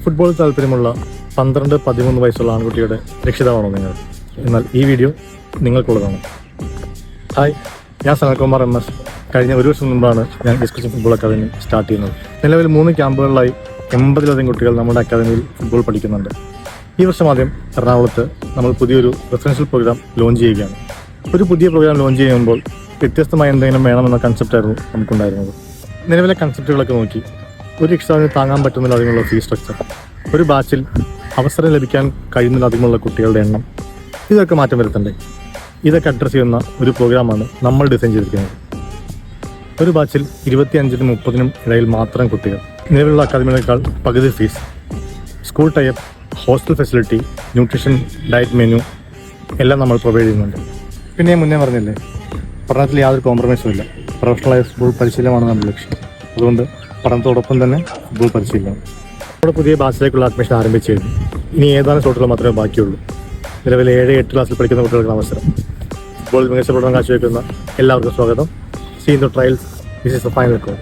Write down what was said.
Football താല്പര്യമുള്ള 12-13 വയസ്സുള്ള ആൺകുട്ടിയുടെ രക്ഷിതാവാണോ നിങ്ങൾ? എന്നാൽ ഈ വീഡിയോ നിങ്ങൾക്കുള്ളതാണ്. ഹായ്, ഞാൻ സനൽകുമാർ MS. കഴിഞ്ഞ ഒരു വർഷം മുമ്പാണ് ഞാൻ ഡിസ്കഷൻ ഫുട്ബോൾ അക്കാദമി സ്റ്റാർട്ട് ചെയ്യുന്നത്. നിലവിൽ 3 ക്യാമ്പുകളിലായി 80-ലധികം കുട്ടികൾ നമ്മുടെ അക്കാദമിയിൽ ഫുട്ബോൾ പഠിക്കുന്നുണ്ട്. ഈ വർഷം ആദ്യം എറണാകുളത്ത് നമ്മൾ പുതിയൊരു റെസിഡൻഷ്യൽ പ്രോഗ്രാം ലോഞ്ച് ചെയ്യുകയാണ്. ഒരു പുതിയ പ്രോഗ്രാം ലോഞ്ച് ചെയ്യുമ്പോൾ വ്യത്യസ്തമായ എന്തെങ്കിലും വേണമെന്ന കൺസെപ്റ്റായിരുന്നു നമുക്കുണ്ടായിരുന്നത്. നിലവിലെ കൺസെപ്റ്റുകളൊക്കെ നോക്കി ഒരു രക്ഷിതാവിന് താങ്ങാൻ പറ്റുന്നതിലധികമുള്ള ഫീ സ്ട്രക്ചർ, ഒരു ബാച്ചിൽ അവസരം ലഭിക്കാൻ കഴിയുന്നതിലധികമുള്ള കുട്ടികളുടെ എണ്ണം, ഇതൊക്കെ മാറ്റം വരുത്തണ്ടേ? ഇതൊക്കെ അഡ്രസ്സ് ചെയ്യുന്ന ഒരു പ്രോഗ്രാമാണ് നമ്മൾ ഡിസൈൻ ചെയ്തിരിക്കുന്നത്. ഒരു ബാച്ചിൽ 25-30 ഇടയിൽ മാത്രം കുട്ടികൾ, നിലവിലുള്ള അക്കാദമികളേക്കാൾ പകുതി fees, school type, hostel facility, nutrition, diet menu എല്ലാം നമ്മൾ പ്രൊവൈഡ് ചെയ്യുന്നുണ്ട്. പിന്നെ ഞാൻ മുന്നേ പറഞ്ഞില്ലേ, പഠനത്തിൽ യാതൊരു കോംപ്രമൈസും ഇല്ല. പ്രൊഫഷണലായ ഫുട്ബോൾ പരിശീലനമാണ് നമ്മുടെ ലക്ഷ്യം. അതുകൊണ്ട് പഠനത്തോടൊപ്പം തന്നെ ഫുട്ബോൾ പരിശീലനം. നമ്മുടെ പുതിയ ബാച്ചിലേക്കുള്ള അഡ്മിഷൻ ആരംഭിച്ചു കഴിഞ്ഞു. ഇനി ഏതാനും സ്ലോട്ടുകൾ മാത്രമേ ബാക്കിയുള്ളൂ. നിലവിൽ 7-8 ക്ലാസ്സിൽ പഠിക്കുന്ന കുട്ടികൾക്കാണ് അവസരം. ഫുട്ബോളിൽ മികച്ച പഠനം കാഴ്ചവെക്കുന്ന എല്ലാവർക്കും സ്വാഗതം. See in the trials. This is the final call.